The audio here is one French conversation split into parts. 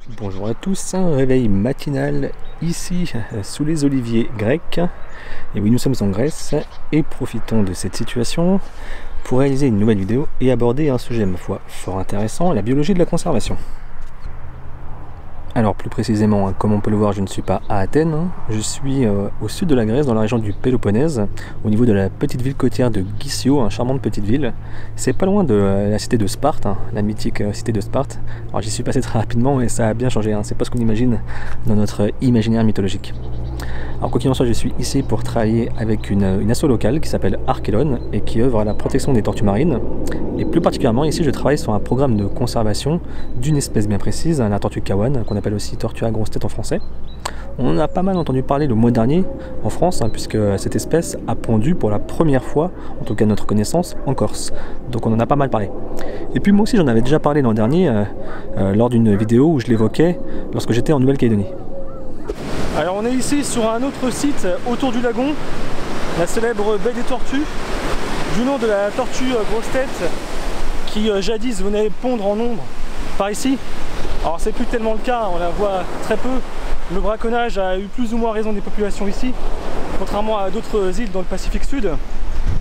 Bonjour à tous, un réveil matinal ici sous les oliviers grecs. Et oui, nous sommes en Grèce et profitons de cette situation pour réaliser une nouvelle vidéo et aborder un sujet, ma foi, fort intéressant, la biologie de la conservation. Alors plus précisément, comme on peut le voir, je ne suis pas à Athènes, je suis au sud de la Grèce, dans la région du Péloponnèse, au niveau de la petite ville côtière de Gissio, une charmante petite ville. C'est pas loin de la cité de Sparte, la mythique cité de Sparte. Alors j'y suis passé très rapidement et ça a bien changé, c'est pas ce qu'on imagine dans notre imaginaire mythologique. Alors quoi qu'il en soit, je suis ici pour travailler avec une asso locale qui s'appelle Archelon et qui œuvre à la protection des tortues marines. Et plus particulièrement ici, je travaille sur un programme de conservation d'une espèce bien précise, la tortue kawan, qu'on appelle aussi tortue à grosse tête en français. On en a pas mal entendu parler le mois dernier en France, puisque cette espèce a pondu pour la première fois, en tout cas de notre connaissance, en Corse. Donc on en a pas mal parlé. Et puis moi aussi j'en avais déjà parlé l'an dernier, lors d'une vidéo où je l'évoquais lorsque j'étais en Nouvelle-Calédonie. Alors on est ici sur un autre site autour du lagon, la célèbre baie des tortues, du nom de la tortue grosse tête qui jadis venait pondre en nombre par ici. Alors c'est plus tellement le cas, on la voit très peu. Le braconnage a eu plus ou moins raison des populations ici, contrairement à d'autres îles dans le Pacifique Sud.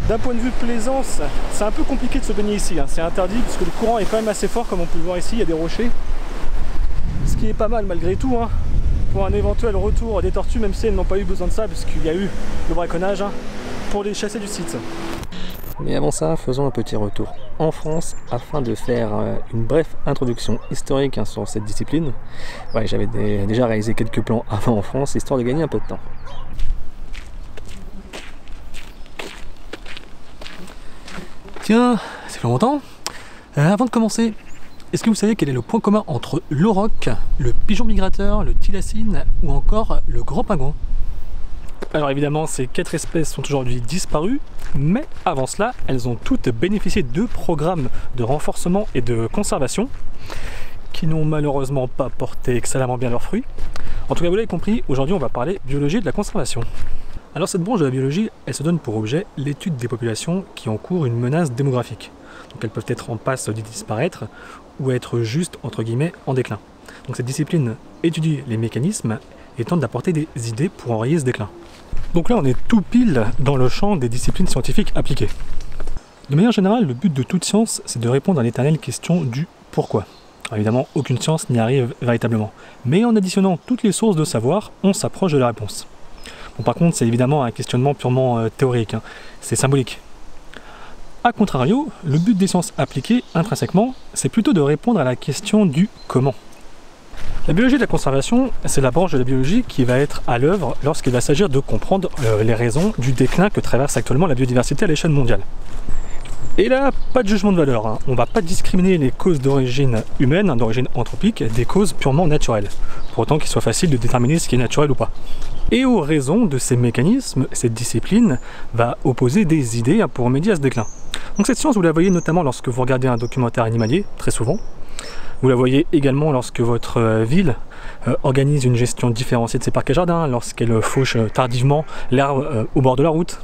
D'un point de vue plaisance, c'est un peu compliqué de se baigner ici, c'est interdit puisque le courant est quand même assez fort, comme on peut le voir ici, il y a des rochers. Ce qui est pas mal malgré tout, pour un éventuel retour des tortues, même si elles n'ont pas eu besoin de ça, puisqu'il y a eu le braconnage pour les chasser du site. Mais avant ça, faisons un petit retour en France afin de faire une brève introduction historique sur cette discipline. Ouais, j'avais déjà réalisé quelques plans avant en France, histoire de gagner un peu de temps. Tiens, ça fait longtemps. Avant de commencer, est-ce que vous savez quel est le point commun entre l'auroch, le pigeon migrateur, le thylacine ou encore le grand pingouin? Alors évidemment, ces 4 espèces sont aujourd'hui disparues, mais avant cela, elles ont toutes bénéficié de programmes de renforcement et de conservation qui n'ont malheureusement pas porté excellemment bien leurs fruits. En tout cas, vous l'avez compris, aujourd'hui on va parler biologie de la conservation. Alors cette branche de la biologie, elle se donne pour objet l'étude des populations qui encourent une menace démographique. Donc elles peuvent être en passe de disparaître ou être juste, entre guillemets, en déclin. Donc cette discipline étudie les mécanismes et tente d'apporter des idées pour enrayer ce déclin. Donc là on est tout pile dans le champ des disciplines scientifiques appliquées. De manière générale, le but de toute science, c'est de répondre à l'éternelle question du pourquoi. Alors évidemment, aucune science n'y arrive véritablement. Mais en additionnant toutes les sources de savoir, on s'approche de la réponse. Bon, par contre, c'est évidemment un questionnement purement théorique, c'est symbolique. A contrario, le but des sciences appliquées, intrinsèquement, c'est plutôt de répondre à la question du comment. La biologie de la conservation, c'est la branche de la biologie qui va être à l'œuvre lorsqu'il va s'agir de comprendre les raisons du déclin que traverse actuellement la biodiversité à l'échelle mondiale. Et là, pas de jugement de valeur, on ne va pas discriminer les causes d'origine humaine, d'origine anthropique, des causes purement naturelles, pour autant qu'il soit facile de déterminer ce qui est naturel ou pas. Et aux raisons de ces mécanismes, cette discipline va opposer des idées pour remédier à ce déclin. Donc cette science, vous la voyez notamment lorsque vous regardez un documentaire animalier, très souvent. Vous la voyez également lorsque votre ville organise une gestion différenciée de ses parcs et jardins, lorsqu'elle fauche tardivement l'herbe au bord de la route,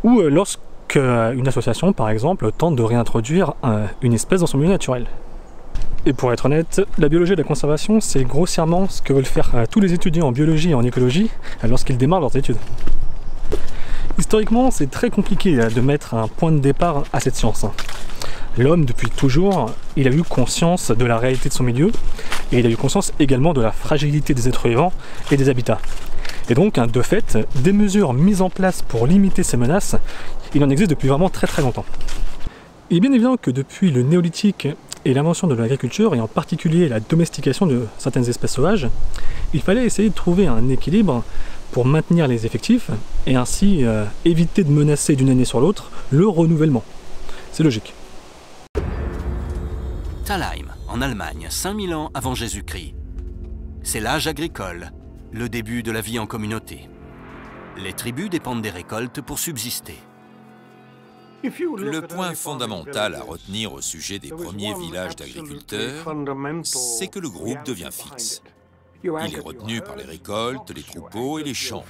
ou lorsqu'une association, par exemple, tente de réintroduire une espèce dans son milieu naturel. Et pour être honnête, la biologie de la conservation, c'est grossièrement ce que veulent faire tous les étudiants en biologie et en écologie lorsqu'ils démarrent leurs études. Historiquement, c'est très compliqué de mettre un point de départ à cette science. L'homme, depuis toujours, il a eu conscience de la réalité de son milieu, et il a eu conscience également de la fragilité des êtres vivants et des habitats. Et donc, de fait, des mesures mises en place pour limiter ces menaces, il en existe depuis vraiment très longtemps. Il est bien évident que depuis le néolithique et l'invention de l'agriculture, et en particulier la domestication de certaines espèces sauvages, il fallait essayer de trouver un équilibre pour maintenir les effectifs, et ainsi éviter de menacer d'une année sur l'autre le renouvellement. C'est logique. Thalheim, en Allemagne, 5000 ans avant Jésus-Christ. C'est l'âge agricole, le début de la vie en communauté. Les tribus dépendent des récoltes pour subsister. Le point fondamental à retenir au sujet des premiers villages d'agriculteurs, c'est que le groupe devient fixe. Il est retenu par les récoltes, les troupeaux et les champs.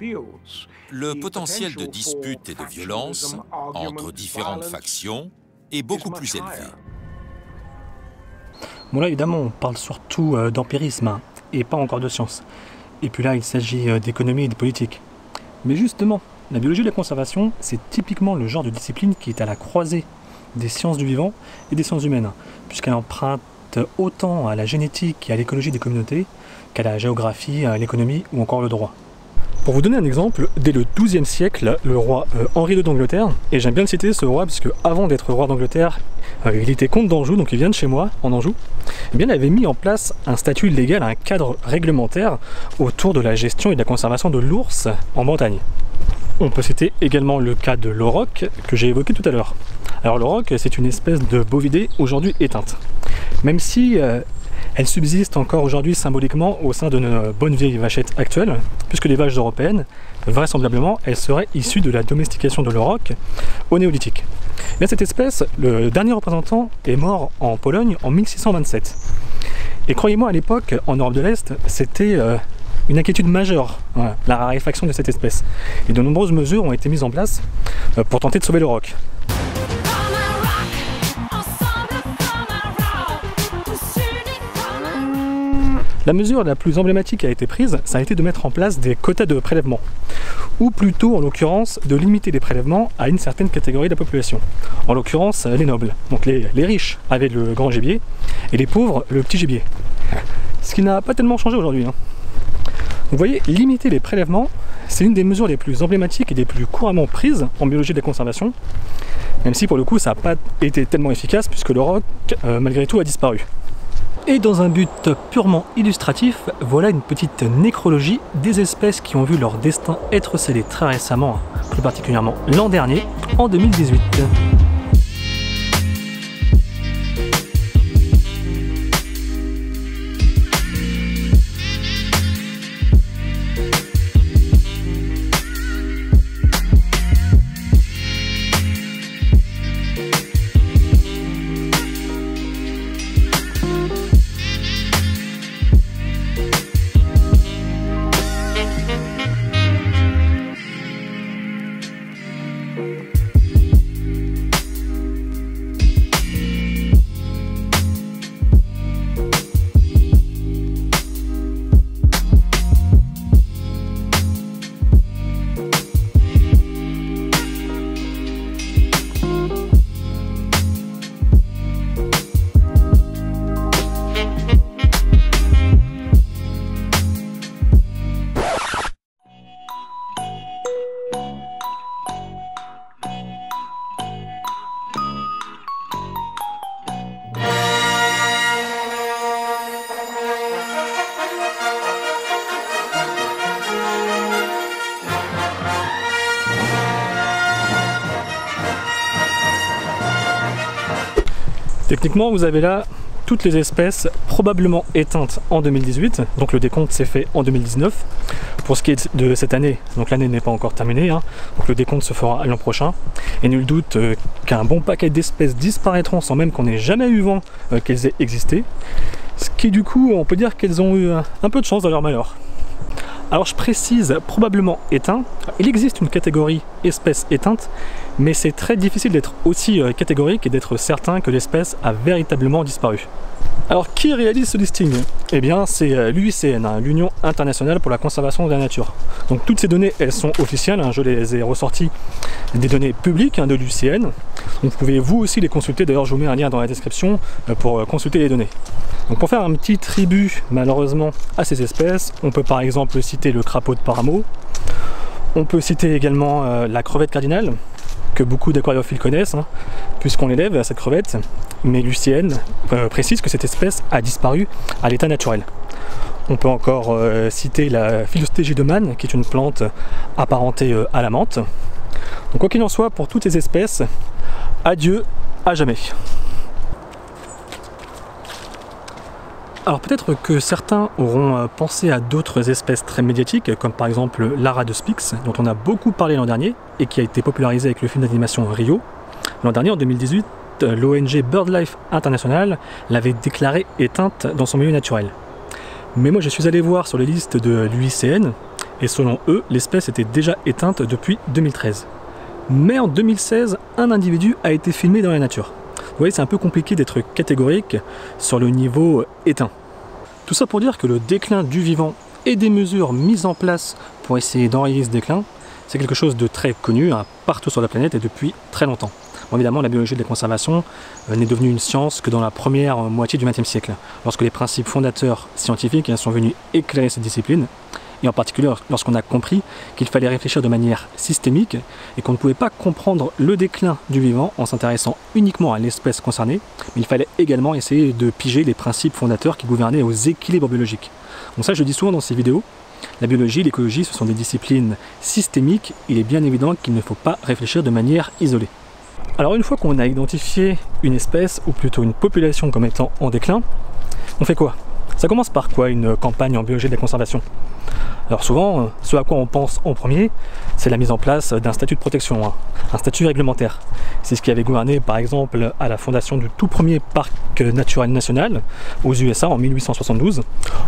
Le potentiel de dispute et de violence entre différentes factions est beaucoup plus élevé. Bon là évidemment on parle surtout d'empirisme, et pas encore de sciences. Et puis là, il s'agit d'économie et de politique. Mais justement, la biologie de la conservation, c'est typiquement le genre de discipline qui est à la croisée des sciences du vivant et des sciences humaines, puisqu'elle emprunte autant à la génétique et à l'écologie des communautés qu'à la géographie, à l'économie ou encore le droit. Pour vous donner un exemple, dès le XIIe siècle, le roi Henri II d'Angleterre, et j'aime bien le citer ce roi, puisque avant d'être roi d'Angleterre, il était comte d'Anjou, donc il vient de chez moi, en Anjou, eh bien, il avait mis en place un statut légal, un cadre réglementaire autour de la gestion et de la conservation de l'ours en Bretagne. On peut citer également le cas de l'auroch que j'ai évoqué tout à l'heure. Alors l'auroch, c'est une espèce de bovidé aujourd'hui éteinte. Même si elle subsiste encore aujourd'hui symboliquement au sein de nos bonnes vieilles vachettes actuelles, puisque les vaches européennes, vraisemblablement, elles seraient issues de la domestication de l'auroch au néolithique. Mais cette espèce, le dernier représentant est mort en Pologne en 1627. Et croyez-moi, à l'époque, en Europe de l'Est, c'était une inquiétude majeure, voilà, la raréfaction de cette espèce. Et de nombreuses mesures ont été mises en place pour tenter de sauver l'auroch. La mesure la plus emblématique qui a été prise, ça a été de mettre en place des quotas de prélèvement. Ou plutôt, en l'occurrence, de limiter les prélèvements à une certaine catégorie de la population. En l'occurrence, les nobles. Donc les riches avaient le grand gibier, et les pauvres, le petit gibier. Ce qui n'a pas tellement changé aujourd'hui. Vous voyez, limiter les prélèvements, c'est l'une des mesures les plus emblématiques et les plus couramment prises en biologie de la conservation, même si pour le coup ça n'a pas été tellement efficace puisque l'auroch, malgré tout, a disparu. Et dans un but purement illustratif, voilà une petite nécrologie des espèces qui ont vu leur destin être scellé très récemment, plus particulièrement l'an dernier, en 2018. Techniquement, vous avez là toutes les espèces probablement éteintes en 2018, donc le décompte s'est fait en 2019. Pour ce qui est de cette année, donc l'année n'est pas encore terminée, donc le décompte se fera l'an prochain. Et nul doute qu'un bon paquet d'espèces disparaîtront sans même qu'on ait jamais eu vent qu'elles aient existé. Ce qui du coup, on peut dire qu'elles ont eu un peu de chance dans leur malheur. Alors je précise probablement éteint, il existe une catégorie espèce éteinte, mais c'est très difficile d'être aussi catégorique et d'être certain que l'espèce a véritablement disparu. Alors qui réalise ce listing? Eh bien c'est l'UICN, l'Union Internationale pour la Conservation de la Nature. Donc toutes ces données, elles sont officielles, je les ai ressorties des données publiques de l'UICN. Donc vous pouvez vous aussi les consulter, d'ailleurs je vous mets un lien dans la description pour consulter les données. Donc pour faire un petit tribut malheureusement à ces espèces, on peut par exemple citer le crapaud de Paramo, on peut citer également la crevette cardinale, que beaucoup d'aquariophiles connaissent, puisqu'on l'élève à cette crevette, mais l'UICN précise que cette espèce a disparu à l'état naturel. On peut encore citer la Philostégie de Mann, qui est une plante apparentée à la menthe. Donc quoi qu'il en soit, pour toutes ces espèces, adieu à jamais. Alors peut-être que certains auront pensé à d'autres espèces très médiatiques, comme par exemple l'ara de Spix, dont on a beaucoup parlé l'an dernier, et qui a été popularisé avec le film d'animation Rio. L'an dernier, en 2018, l'ONG BirdLife International l'avait déclarée éteinte dans son milieu naturel. Mais moi je suis allé voir sur les listes de l'UICN, et selon eux, l'espèce était déjà éteinte depuis 2013. Mais en 2016, un individu a été filmé dans la nature. Vous voyez, c'est un peu compliqué d'être catégorique sur le niveau éteint. Tout ça pour dire que le déclin du vivant et des mesures mises en place pour essayer d'enrayer ce déclin, c'est quelque chose de très connu partout sur la planète et depuis très longtemps. Bon, évidemment, la biologie de la conservation n'est devenue une science que dans la première moitié du XXe siècle, lorsque les principes fondateurs scientifiques sont venus éclairer cette discipline, et en particulier lorsqu'on a compris qu'il fallait réfléchir de manière systémique et qu'on ne pouvait pas comprendre le déclin du vivant en s'intéressant uniquement à l'espèce concernée, mais il fallait également essayer de piger les principes fondateurs qui gouvernaient aux équilibres biologiques. Donc ça, je le dis souvent dans ces vidéos, la biologie et l'écologie, ce sont des disciplines systémiques, il est bien évident qu'il ne faut pas réfléchir de manière isolée. Alors une fois qu'on a identifié une espèce, ou plutôt une population comme étant en déclin, on fait quoi? Ça commence par quoi une campagne en biologie de la conservation? Alors souvent, ce à quoi on pense en premier, c'est la mise en place d'un statut de protection, un statut réglementaire. C'est ce qui avait gouverné par exemple à la fondation du tout premier parc naturel national aux USA en 1872.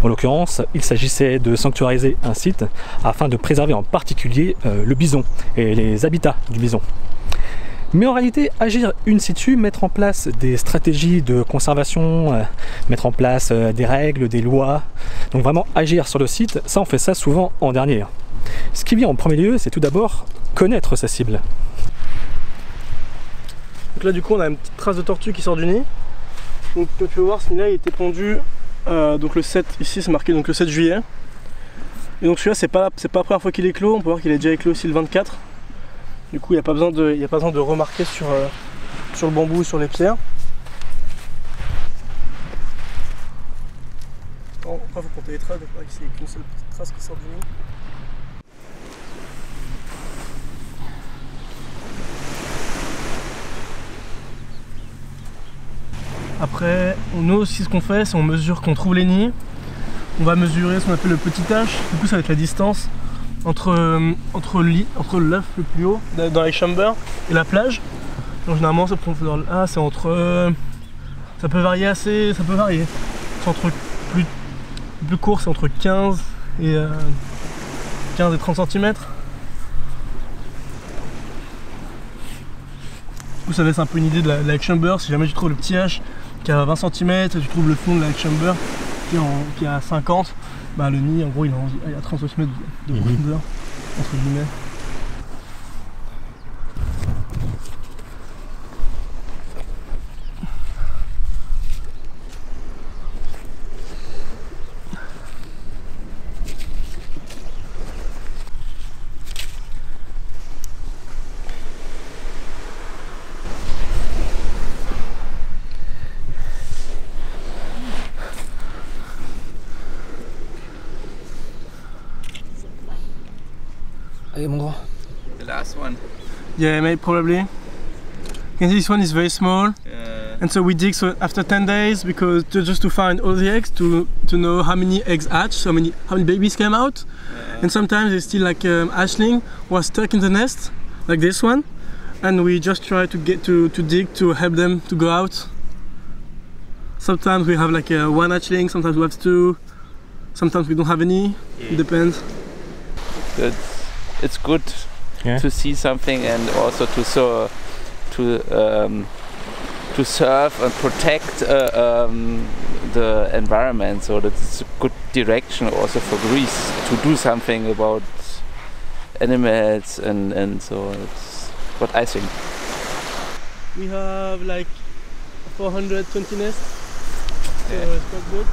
En l'occurrence, il s'agissait de sanctuariser un site afin de préserver en particulier le bison et les habitats du bison. Mais en réalité, agir in situ, mettre en place des stratégies de conservation, mettre en place des règles, des lois, donc vraiment agir sur le site, ça on fait ça souvent en dernier. Ce qui vient en premier lieu, c'est tout d'abord connaître sa cible. Donc là du coup on a une petite trace de tortue qui sort du nid. Donc comme tu peux voir, ce nid là il était pondu donc le 7, ici c'est marqué donc le 7 juillet. Et donc celui-là c'est pas la première fois qu'il éclot, on peut voir qu'il est déjà éclos aussi le 24. Du coup, il n'y a pas besoin de remarquer sur le bambou ou sur les pierres. Bon, après, il faut compter les traces, donc c'est qu'une seule petite trace qui sort du nid. Après, nous aussi, ce qu'on fait, c'est on mesure, qu'on trouve les nids. On va mesurer ce qu'on appelle le petit H. Du coup, ça va être la distance entre l'œuf le plus haut dans les chambers et la plage. Donc généralement c'est entre ça peut varier c'est entre plus court, c'est entre 15 et 30 cm. Du coup ça laisse un peu une idée de la egg chamber. Si jamais tu trouves le petit H qui a 20 cm et tu trouves le fond de la egg chamber qui est à 50, bah le nid en gros il a 30 cm de profondeur entre guillemets. Allez, mon grand. The last one. Yeah, maybe probably. You can see this one is very small. And so we dig after 10 days because just to find all the eggs to know how many eggs hatch, how many babies came out. And sometimes it's still like hatchling was stuck in the nest, like this one. And we just try to get to dig to help them to go out. Sometimes we have like one hatchling, sometimes we have two, sometimes we don't have any. It depends. It's good to see something and also to serve and protect the environment. So that's a good direction also for Greece to do something about animals and so that's what I think. We have like 420 nests, so it's quite good.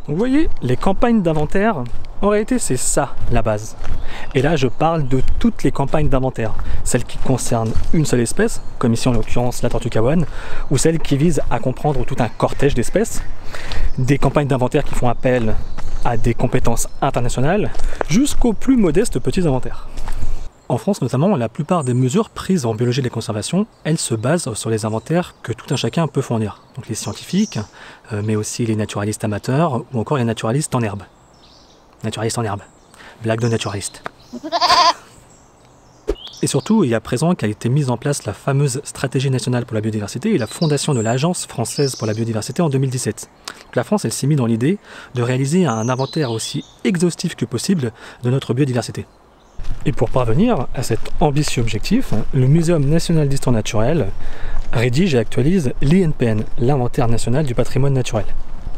Donc vous voyez, les campagnes d'inventaire, en réalité c'est ça la base. Et là je parle de toutes les campagnes d'inventaire, celles qui concernent une seule espèce, comme ici en l'occurrence la tortue kawan, ou celles qui visent à comprendre tout un cortège d'espèces, des campagnes d'inventaire qui font appel à des compétences internationales, jusqu'aux plus modestes petits inventaires. En France notamment, la plupart des mesures prises en biologie de la conservation, elles se basent sur les inventaires que tout un chacun peut fournir. Donc les scientifiques, mais aussi les naturalistes amateurs ou encore les naturalistes en herbe. Naturalistes en herbe. Blague de naturaliste. Et surtout, il y a à présent qu'a été mise en place la fameuse stratégie nationale pour la biodiversité et la fondation de l'Agence française pour la biodiversité en 2017. Donc la France, elle s'est mise dans l'idée de réaliser un inventaire aussi exhaustif que possible de notre biodiversité. Et pour parvenir à cet ambitieux objectif, le Muséum national d'histoire naturelle rédige et actualise l'INPN, l'inventaire national du patrimoine naturel.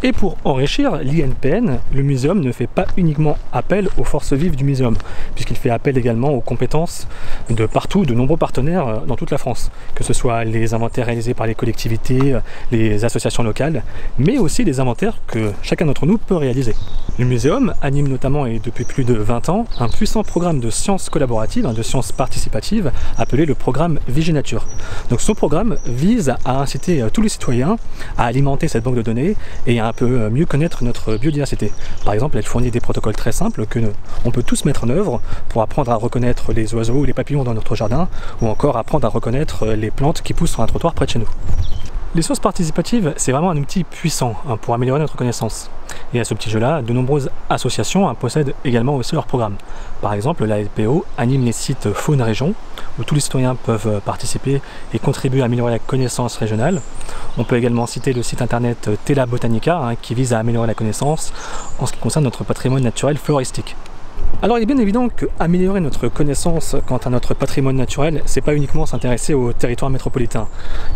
Et pour enrichir l'INPN, le muséum ne fait pas uniquement appel aux forces vives du muséum, puisqu'il fait appel également aux compétences de partout, de nombreux partenaires dans toute la France, que ce soit les inventaires réalisés par les collectivités, les associations locales, mais aussi les inventaires que chacun d'entre nous peut réaliser. Le muséum anime notamment, et depuis plus de 20 ans, un puissant programme de sciences collaboratives, de sciences participatives, appelé le programme Viginature. Donc ce programme vise à inciter tous les citoyens à alimenter cette banque de données et à un peu mieux connaître notre biodiversité. Par exemple, elle fournit des protocoles très simples que on peut tous mettre en œuvre pour apprendre à reconnaître les oiseaux ou les papillons dans notre jardin, ou encore apprendre à reconnaître les plantes qui poussent sur un trottoir près de chez nous. Les sciences participatives, c'est vraiment un outil puissant pour améliorer notre connaissance. Et à ce petit jeu-là, de nombreuses associations possèdent également aussi leur programme. Par exemple, la LPO anime les sites Faune Région, où tous les citoyens peuvent participer et contribuer à améliorer la connaissance régionale. On peut également citer le site internet Tela Botanica, qui vise à améliorer la connaissance en ce qui concerne notre patrimoine naturel floristique. Alors il est bien évident qu'améliorer notre connaissance quant à notre patrimoine naturel, c'est pas uniquement s'intéresser au territoire métropolitain.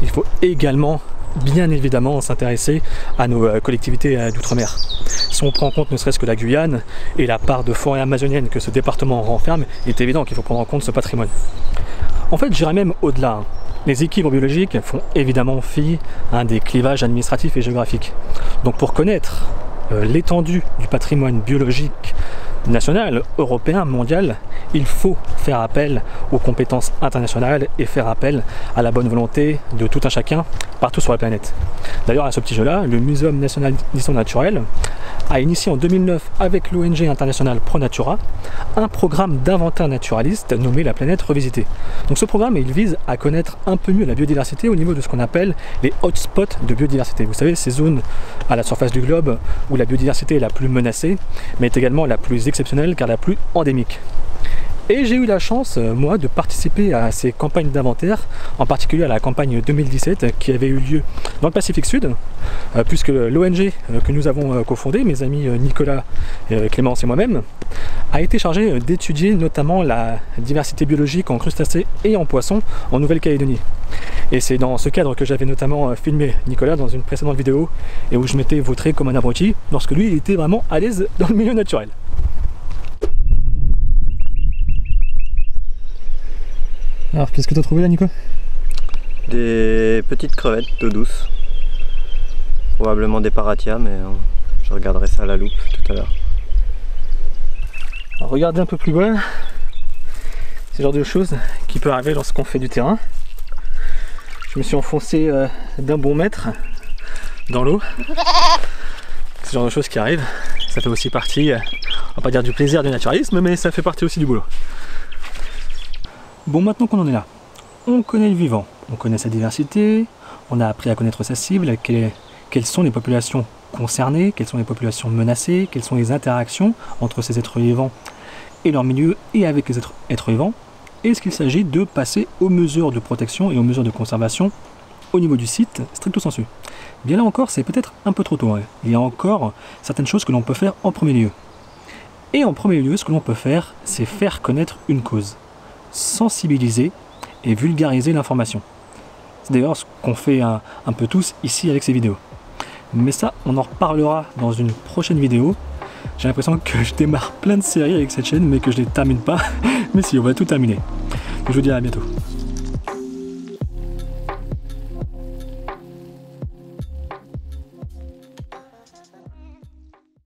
Il faut également, bien évidemment, s'intéresser à nos collectivités d'outre-mer. Si on prend en compte ne serait-ce que la Guyane et la part de forêt amazonienne que ce département renferme, il est évident qu'il faut prendre en compte ce patrimoine. En fait, j'irais même au-delà. Les équilibres biologiques font évidemment fi des clivages administratifs et géographiques. Donc pour connaître l'étendue du patrimoine biologique national, européen, mondial, il faut faire appel aux compétences internationales et faire appel à la bonne volonté de tout un chacun partout sur la planète. D'ailleurs, à ce petit jeu-là, le Muséum national d'histoire naturelle a initié en 2009 avec l'ONG internationale ProNatura un programme d'inventaire naturaliste nommé La Planète Revisitée. Donc ce programme, il vise à connaître un peu mieux la biodiversité au niveau de ce qu'on appelle les hotspots de biodiversité. Vous savez, ces zones à la surface du globe où la biodiversité est la plus menacée, mais est également la plus exceptionnelle car la plus endémique. Et j'ai eu la chance, moi, de participer à ces campagnes d'inventaire, en particulier à la campagne 2017 qui avait eu lieu dans le Pacifique Sud, puisque l'ONG que nous avons cofondée, mes amis Nicolas, Clémence et moi-même, a été chargée d'étudier notamment la diversité biologique en crustacés et en poissons en Nouvelle-Calédonie. Et c'est dans ce cadre que j'avais notamment filmé Nicolas dans une précédente vidéo, et où je m'étais vautré comme un abruti, lorsque lui il était vraiment à l'aise dans le milieu naturel. Alors, qu'est-ce que tu as trouvé là, Nico? Des petites crevettes d'eau douce. Probablement des paratia, mais je regarderai ça à la loupe tout à l'heure. Alors, regardez un peu plus bas. C'est le genre de choses qui peut arriver lorsqu'on fait du terrain. Je me suis enfoncé d'un bon mètre dans l'eau. C'est le genre de choses qui arrivent. Ça fait aussi partie, on va pas dire du plaisir du naturalisme, mais ça fait partie aussi du boulot. Bon, maintenant qu'on en est là, on connaît le vivant, on connaît sa diversité, on a appris à connaître sa cible, quelles sont les populations concernées, quelles sont les populations menacées, quelles sont les interactions entre ces êtres vivants et leur milieu et avec les êtres vivants. Est-ce qu'il s'agit de passer aux mesures de protection et aux mesures de conservation au niveau du site stricto sensu? Bien là encore, c'est peut-être un peu trop tôt. Il y a encore certaines choses que l'on peut faire en premier lieu. Et en premier lieu, ce que l'on peut faire, c'est faire connaître une cause. Sensibiliser et vulgariser l'information. C'est d'ailleurs ce qu'on fait un peu tous ici avec ces vidéos. Mais ça, on en reparlera dans une prochaine vidéo. J'ai l'impression que je démarre plein de séries avec cette chaîne, mais que je ne les termine pas. Mais si, on va tout terminer. Je vous dis à bientôt.